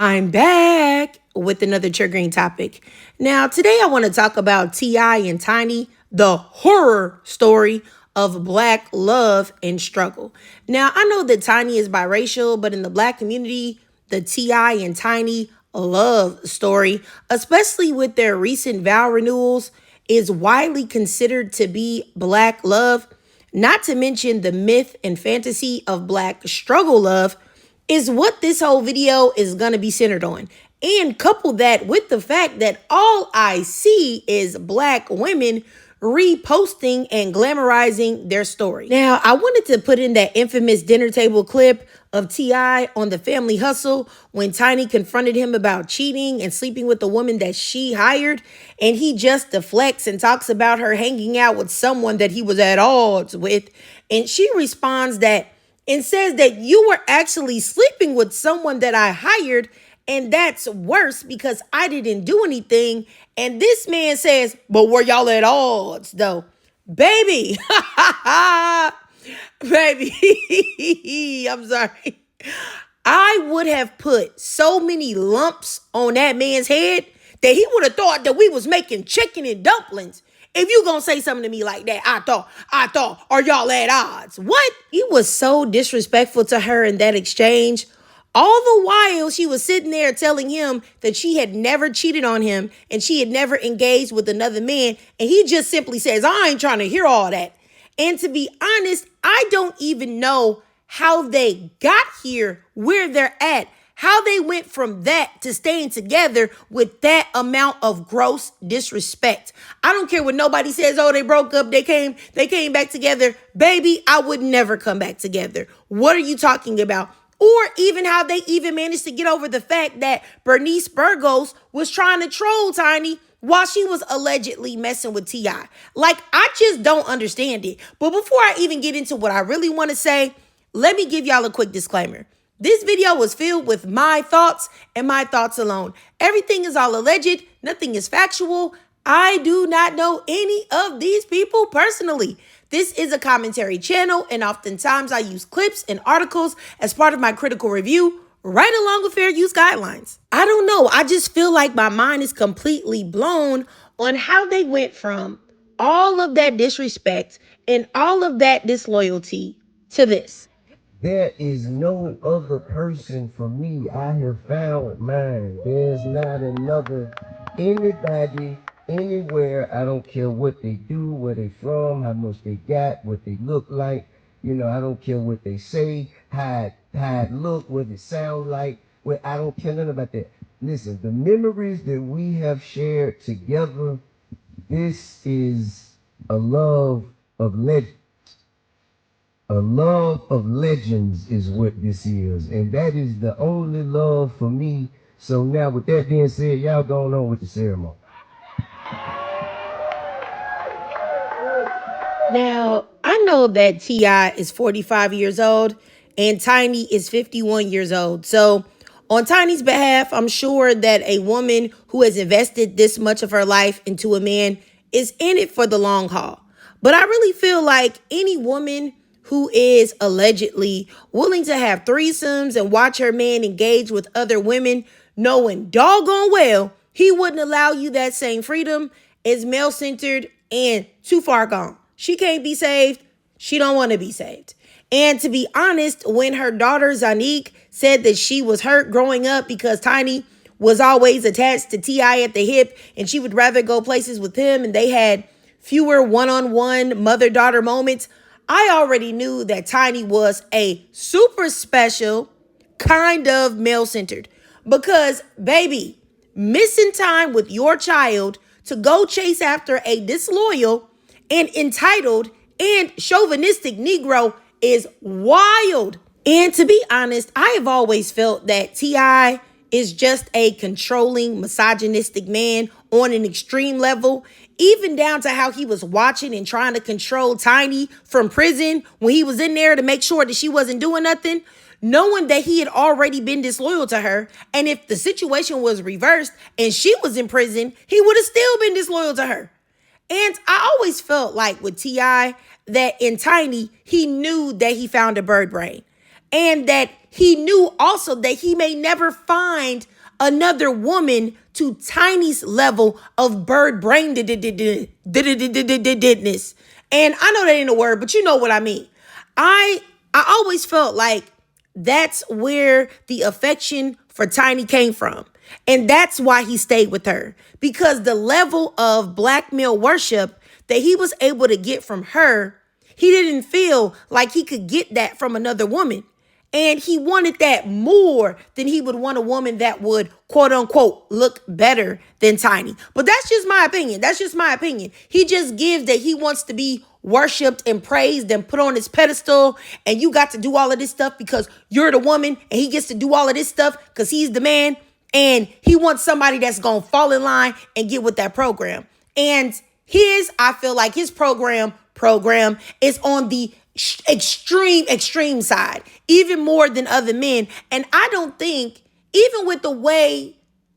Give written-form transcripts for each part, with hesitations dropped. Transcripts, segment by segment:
I'm back with another triggering topic. Now, today I want to talk about T.I. and Tiny, the horror story of Black love and struggle. Now, I know that Tiny is biracial, but in the Black community, the T.I. and Tiny love story, especially with their recent vow renewals, is widely considered to be Black love, not to mention the myth and fantasy of Black struggle love is what this whole video is going to be centered on. And couple that with the fact that all I see is Black women reposting and glamorizing their story. Now, I wanted to put in that infamous dinner table clip of T.I. on the Family Hustle when Tiny confronted him about cheating and sleeping with the woman that she hired. And he just deflects and talks about her hanging out with someone that he was at odds with. And she responds that and says that you were actually sleeping with someone that I hired, and that's worse because I didn't do anything. And this man says, but were y'all at odds though? Baby, baby, I'm sorry. I would have put so many lumps on that man's head that he would have thought that we was making chicken and dumplings. If you gonna say something to me like that, I thought, are y'all at odds? What? He was so disrespectful to her in that exchange. All the while she was sitting there telling him that she had never cheated on him and she had never engaged with another man. And he just simply says, I ain't trying to hear all that. And to be honest, I don't even know how they got here, where they're at, how they went from that to staying together with that amount of gross disrespect. I don't care what nobody says, oh, they broke up, they came back together. Baby, I would never come back together. What are you talking about? Or even how they even managed to get over the fact that Bernice Burgos was trying to troll Tiny while she was allegedly messing with T.I. Like, I just don't understand it. But before I even get into what I really want to say, let me give y'all a quick disclaimer. This video was filled with my thoughts and my thoughts alone. Everything is all alleged. Nothing is factual. I do not know any of these people personally. This is a commentary channel, and oftentimes I use clips and articles as part of my critical review, right along with fair use guidelines. I don't know. I just feel like my mind is completely blown on how they went from all of that disrespect and all of that disloyalty to this. There is no other person for me. I have found mine. There's not another anybody anywhere. I don't care what they do, where they from, how much they got, what they look like. I don't care what they say, how it look, what it sound like. I don't care nothing about that. Listen, the memories that we have shared together, this is a love of legend. A love of legends is what this is. And that is the only love for me. So now with that being said, y'all going on with the ceremony. Now, I know that T.I. is 45 years old and Tiny is 51 years old. So on Tiny's behalf, I'm sure that a woman who has invested this much of her life into a man is in it for the long haul. But I really feel like any woman who is allegedly willing to have threesomes and watch her man engage with other women, knowing doggone well he wouldn't allow you that same freedom, is male-centered and too far gone. She can't be saved. She don't want to be saved. And to be honest, when her daughter Zanique said that she was hurt growing up because Tiny was always attached to T.I. at the hip and she would rather go places with him and they had fewer one-on-one mother-daughter moments, I already knew that Tiny was a super special kind of male-centered. Because, baby, missing time with your child to go chase after a disloyal and entitled and chauvinistic Negro is wild. And to be honest, I have always felt that T.I. is just a controlling, misogynistic man on an extreme level, even down to how he was watching and trying to control Tiny from prison when he was in there to make sure that she wasn't doing nothing, knowing that he had already been disloyal to her. And if the situation was reversed and she was in prison, he would have still been disloyal to her. And I always felt like with T.I. that in Tiny, he knew that he found a bird brain. and that he knew also that he may never find another woman to Tiny's level of bird brain deadness. And I know that ain't a word, but you know what I mean. I I always felt like that's where the affection for Tiny came from. And that's why he stayed with her. Because the level of black male worship that he was able to get from her, he didn't feel like he could get that from another woman. And he wanted that more than he would want a woman that would, quote unquote, look better than Tiny. But that's just my opinion. That's just my opinion. He just gives that he wants to be worshiped and praised and put on his pedestal. And you got to do all of this stuff because you're the woman. And he gets to do all of this stuff because he's the man. And he wants somebody that's going to fall in line and get with that program. And I feel like his program is on the extreme side, even more than other men. And I don't think, even with the way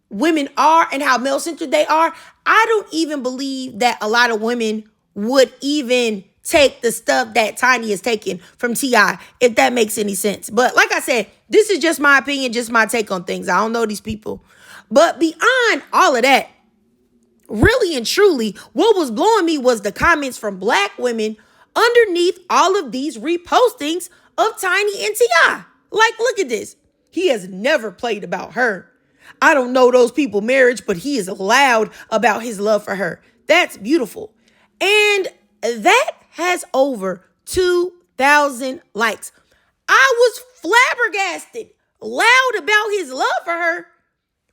women are and how male-centered they are, I don't even believe that a lot of women would even take the stuff that Tiny is taking from T.I., if that makes any sense. But like I said, this is just my opinion, just my take on things. I don't know these people. But beyond all of that, really and truly, what was blowing me was the comments from black women underneath all of these repostings of Tiny and T.I. Like, look at this. He has never played about her. I don't know those people's marriage, but he is loud about his love for her. That's beautiful. And that has over 2,000 likes. I was flabbergasted, loud about his love for her.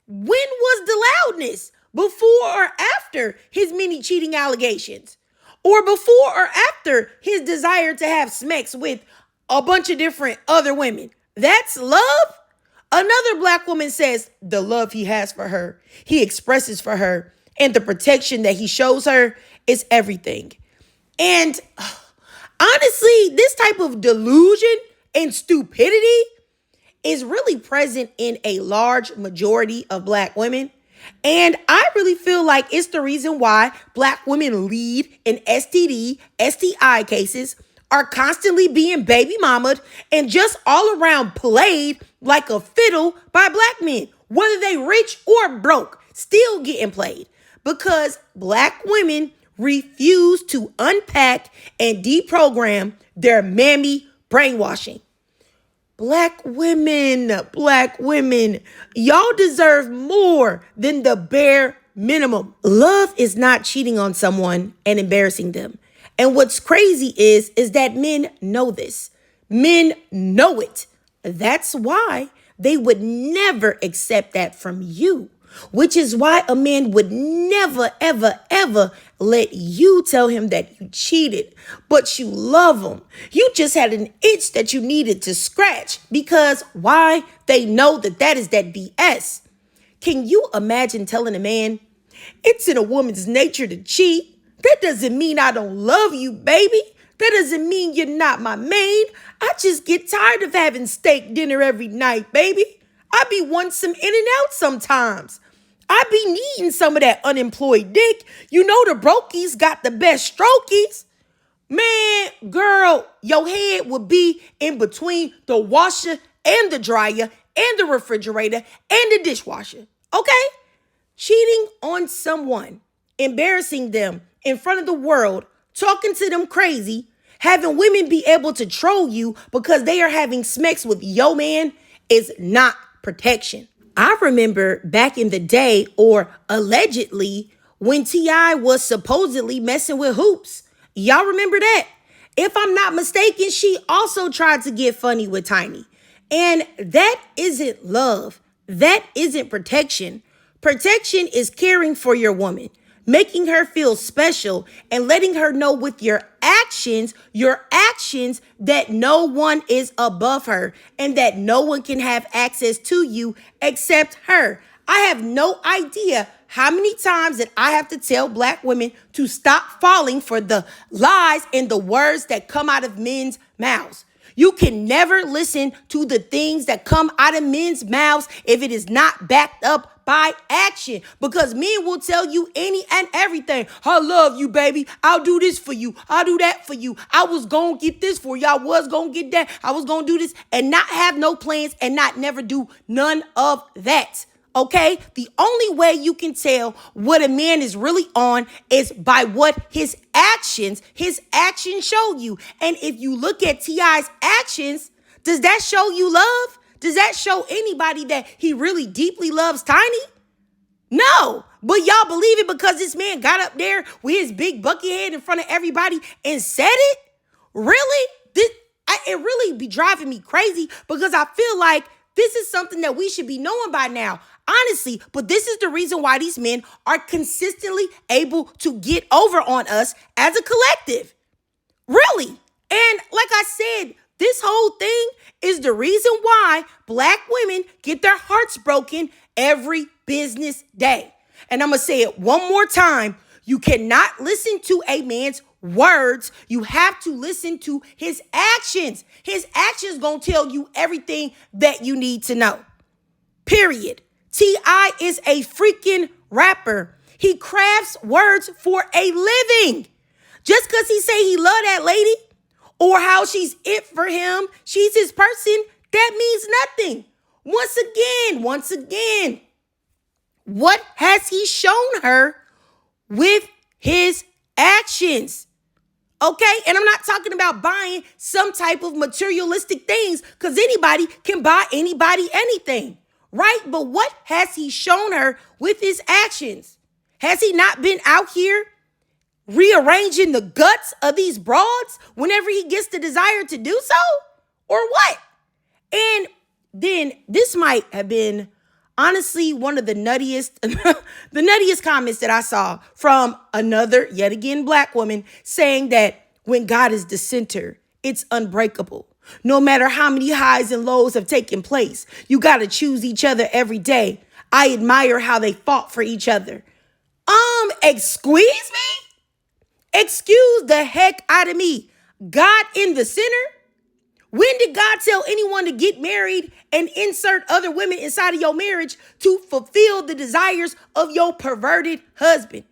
When was the loudness? Before or after his many cheating allegations? Or before or after his desire to have sex with a bunch of different other women? That's love? Another black woman says the love he has for her, he expresses for her, and the protection that he shows her is everything. And honestly, this type of delusion and stupidity is really present in a large majority of black women. And I really feel like it's the reason why black women lead in STD, STI cases, are constantly being baby mamaed and just all around played like a fiddle by black men, whether they rich or broke, still getting played because black women refuse to unpack and deprogram their mammy brainwashing. Black women, y'all deserve more than the bare minimum. Love is not cheating on someone and embarrassing them. And what's crazy is that men know this. Men know it. That's why they would never accept that from you, which is why a man would never, ever, ever let you tell him that you cheated, but you love him. You just had an itch that you needed to scratch because why? They know that is that BS. Can you imagine telling a man, it's in a woman's nature to cheat? That doesn't mean I don't love you, baby. That doesn't mean you're not my main. I just get tired of having steak dinner every night, baby. I be wanting some in and out sometimes. I be needing some of that unemployed dick. You know the brokies got the best strokies. Man, girl, your head would be in between the washer and the dryer and the refrigerator and the dishwasher. Okay? Cheating on someone, embarrassing them in front of the world, talking to them crazy, having women be able to troll you because they are having sex with your man is not protection. I remember back in the day, or allegedly, when T.I. was supposedly messing with Hoops. Y'all remember that? If I'm not mistaken, she also tried to get funny with Tiny. And that isn't love. That isn't protection. Protection is caring for your woman, making her feel special and letting her know with your actions that no one is above her and that no one can have access to you except her. I have no idea how many times that I have to tell black women to stop falling for the lies and the words that come out of men's mouths. You can never listen to the things that come out of men's mouths if it is not backed up by action, because men will tell you any and everything. I love you, baby. I'll do this for you. I'll do that for you. I was going to get this for you. I was going to get that. I was going to do this, and not have no plans and not never do none of that. Okay? The only way you can tell what a man is really on is by what his actions show you. And if you look at T.I.'s actions, does that show you love? Does that show anybody that he really deeply loves Tiny? No. But y'all believe it because this man got up there with his big bucket head in front of everybody and said it? Really? It really be driving me crazy, because I feel like this is something that we should be knowing by now. Honestly, but this is the reason why these men are consistently able to get over on us as a collective. Really. And like I said, this whole thing is the reason why Black women get their hearts broken every business day. And I'm going to say it one more time. You cannot listen to a man's words. You have to listen to his actions. His actions going to tell you everything that you need to know. Period. T.I. is a freaking rapper. He crafts words for a living. Just because he say he love that lady or how she's it for him, she's his person, that means nothing. Once again, what has he shown her with his actions? Okay, and I'm not talking about buying some type of materialistic things, because anybody can buy anybody anything, right? But what has he shown her with his actions? Has he not been out here rearranging the guts of these broads whenever he gets the desire to do so? Or what? And then this might have been honestly one of the nuttiest, the nuttiest comments that I saw from another, yet again, Black woman, saying that when God is the center, it's unbreakable. No matter how many highs and lows have taken place, you got to choose each other every day. I admire how they fought for each other. Excuse me? Excuse the heck out of me. God in the center? When did God tell anyone to get married and insert other women inside of your marriage to fulfill the desires of your perverted husband?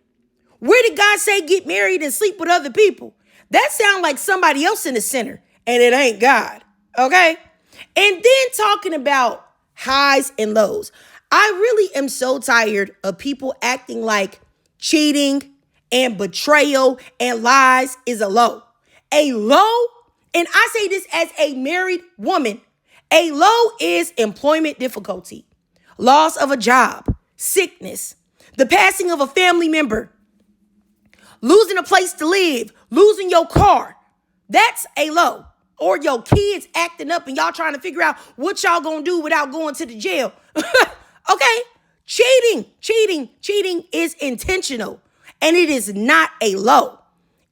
Where did God say get married and sleep with other people? That sounds like somebody else in the center, and it ain't God, okay? And then talking about highs and lows. I really am so tired of people acting like cheating and betrayal and lies is a low. A low, and I say this as a married woman, a low is employment difficulty, loss of a job, sickness, the passing of a family member, losing a place to live, losing your car. That's a low. Or your kids acting up and y'all trying to figure out what y'all gonna do without going to the jail. Okay, cheating is intentional, and it is not a low.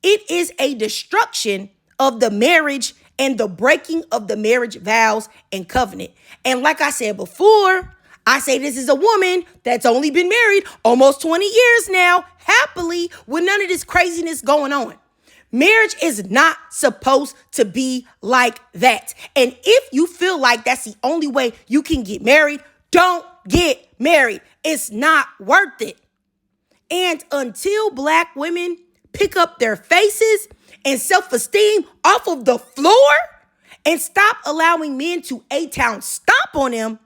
It is a destruction of the marriage and the breaking of the marriage vows and covenant. And like I said before, I say this is a woman that's only been married almost 20 years now, happily, with none of this craziness going on. Marriage is not supposed to be like that. And if you feel like that's the only way you can get married, don't get married. It's not worth it. And until Black women pick up their faces and self-esteem off of the floor and stop allowing men to A-town stomp on them,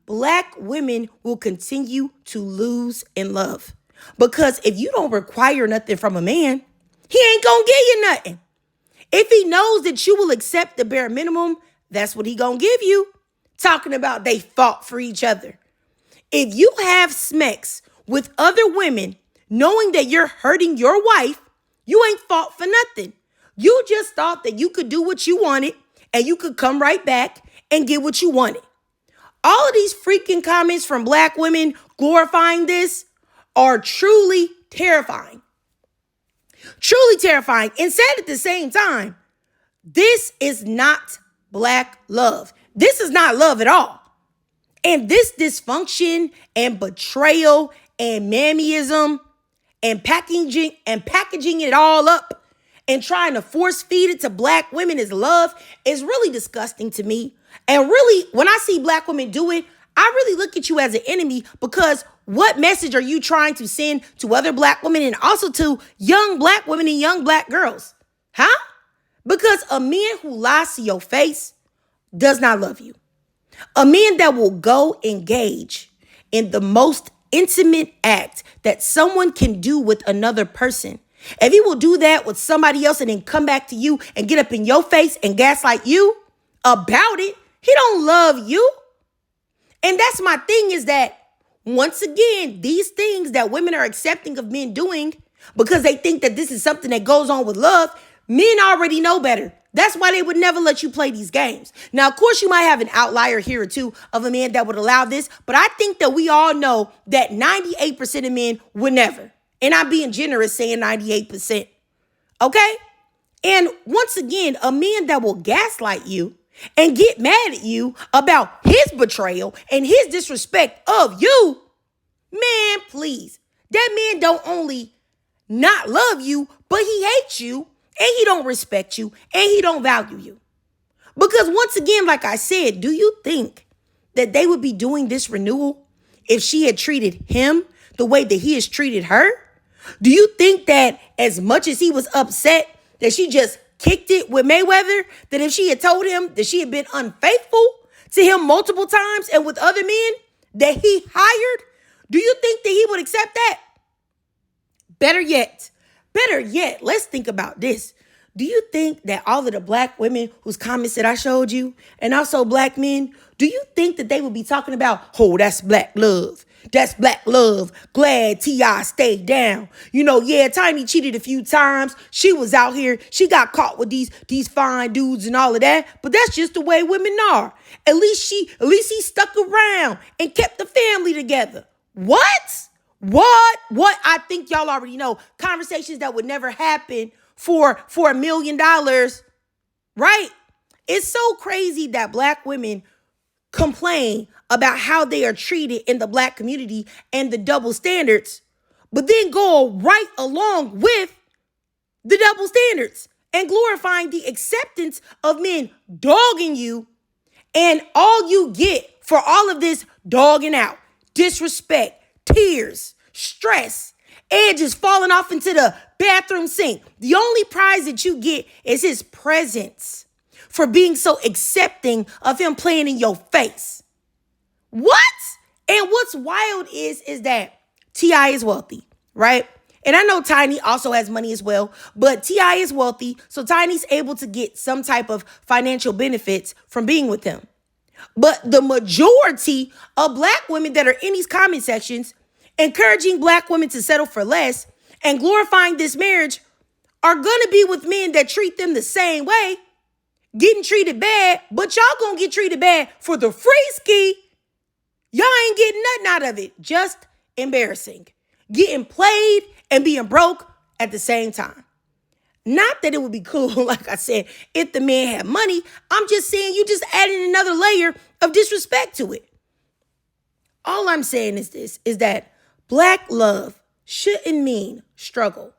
Black women will continue to lose in love. Because if you don't require nothing from a man, he ain't gonna give you nothing. If he knows that you will accept the bare minimum, that's what he gonna give you. Talking about they fought for each other. If you have smecks with other women, knowing that you're hurting your wife, you ain't fought for nothing. You just thought that you could do what you wanted and you could come right back and get what you wanted. All of these freaking comments from Black women glorifying this are truly terrifying. Truly terrifying. And said at the same time, this is not Black love. This is not love at all. And this dysfunction and betrayal and mammyism and packaging it all up and trying to force feed it to Black women as love is really disgusting to me. And really, when I see Black women do it, I really look at you as an enemy because what message are you trying to send to other black women and also to young black women and young black girls? Huh? Because a man who lies to your face does not love you. A man that will go engage in the most intimate act that someone can do with another person. If he will do that with somebody else and then come back to you and get up in your face and gaslight you about it, he don't love you. And that's my thing is that, once again, these things that women are accepting of men doing because they think that this is something that goes on with love, men already know better. That's why they would never let you play these games. Now, of course, you might have an outlier here or two of a man that would allow this, but I think that we all know that 98% of men would never. And I'm being generous saying 98%. Okay? And once again, a man that will gaslight you and get mad at you about his betrayal and his disrespect of you, man, please. That man don't only not love you, but he hates you and he don't respect you and he don't value you. Because once again, like I said, do you think that they would be doing this renewal if she had treated him the way that he has treated her? Do you think that as much as he was upset that she just kicked it with Mayweather, that if she had told him that she had been unfaithful to him multiple times and with other men that he hired, do you think that he would accept that? Better yet, let's think about this. Do you think that all of the black women whose comments that I showed you, and also black men, do you think that they would be talking about, oh, that's black love? That's black love. Glad T.I. stayed down. You know, yeah, Tiny cheated a few times. She was out here. She got caught with these fine dudes and all of that. But that's just the way women are. At least he stuck around and kept the family together. What? I think y'all already know. Conversations that would never happen for $1 million, right? It's so crazy that black women complain about how they are treated in the black community and the double standards, but then go right along with the double standards and glorifying the acceptance of men dogging you, and all you get for all of this dogging out, disrespect, tears, stress, and just falling off into the bathroom sink. The only prize that you get is his presence for being so accepting of him playing in your face. What? And what's wild is that T.I. is wealthy, right? And I know Tiny also has money as well, but T.I. is wealthy, so Tiny's able to get some type of financial benefits from being with him. But the majority of black women that are in these comment sections encouraging black women to settle for less and glorifying this marriage are going to be with men that treat them the same way, getting treated bad, but y'all gonna get treated bad for the free ski. Y'all ain't getting nothing out of it. Just embarrassing. Getting played and being broke at the same time. Not that it would be cool, like I said, if the man had money. I'm just saying you just added another layer of disrespect to it. All I'm saying is this, is that black love shouldn't mean struggle,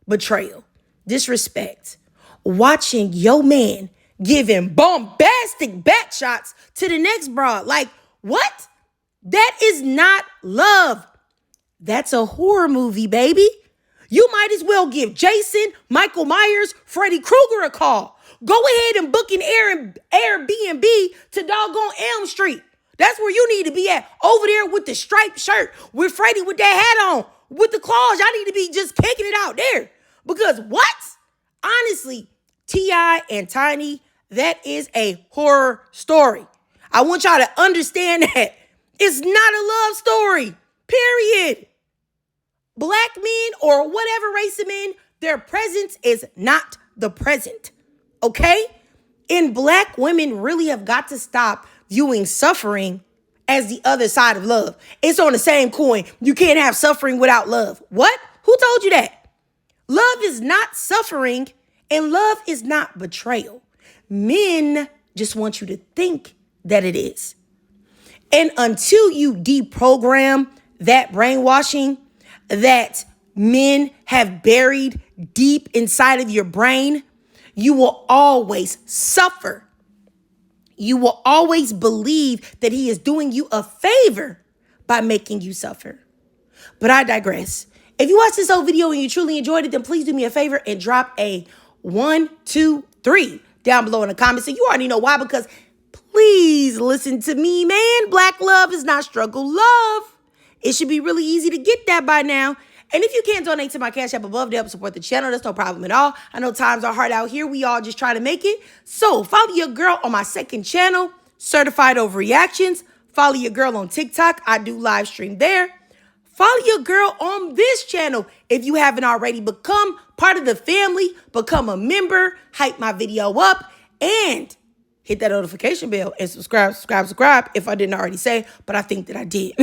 betrayal, disrespect. Watching your man giving bombastic back shots to the next broad. Like, what? That is not love. That's a horror movie, baby. You might as well give Jason, Michael Myers, Freddy Krueger a call. Go ahead and book an Airbnb to doggone Elm Street. That's where you need to be at. Over there with the striped shirt, with Freddy with that hat on, with the claws. Y'all need to be just kicking it out there. Because what? Honestly, T.I. and Tiny, that is a horror story. I want y'all to understand that. It's not a love story, period. Black men or whatever race of men, their presence is not the present, okay? And black women really have got to stop viewing suffering as the other side of love. It's on the same coin. You can't have suffering without love. What? Who told you that? Love is not suffering and love is not betrayal. Men just want you to think that it is. And until you deprogram that brainwashing that men have buried deep inside of your brain, you will always suffer. You will always believe that he is doing you a favor by making you suffer. But I digress. If you watched this whole video and you truly enjoyed it, then please do me a favor and drop a 1, 2, 3 down below in the comments. And you already know why, because please listen to me, man. Black love is not struggle love. It should be really easy to get that by now. And if you can't donate to my Cash App above to help support the channel, that's no problem at all. I know times are hard out here. We all just try to make it. So follow your girl on my second channel, Certified Overreactions. Follow your girl on TikTok. I do live stream there. Follow your girl on this channel if you haven't already. Become part of the family. Become a member. Hype my video up. And hit that notification bell and subscribe if I didn't already say, but I think that I did.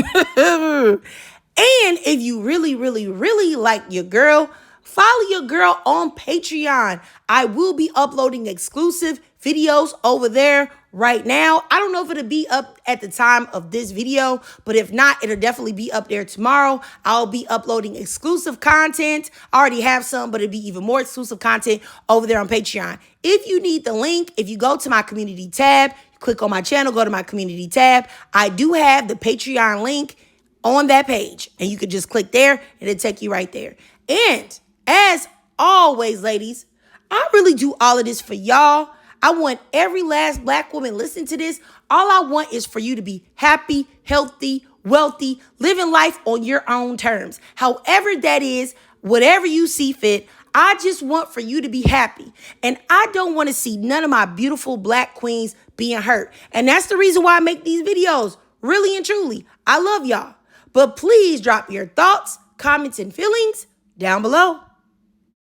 And if you really, really, really like your girl, follow your girl on Patreon. I will be uploading exclusive videos over there right now. I don't know if it'll be up at the time of this video, but if not, it'll definitely be up there tomorrow. I'll be uploading exclusive content. I already have some, but it'll be even more exclusive content over there on Patreon. If you need the link, if you go to my community tab, click on my channel, go to my community tab. I do have the Patreon link on that page, and you can just click there and it'll take you right there. And as always, ladies, I really do all of this for y'all. I want every last Black woman listening to this. All I want is for you to be happy, healthy, wealthy, living life on your own terms. However that is, whatever you see fit, I just want for you to be happy. And I don't want to see none of my beautiful Black queens being hurt. And that's the reason why I make these videos. Really and truly, I love y'all. But please drop your thoughts, comments, and feelings down below.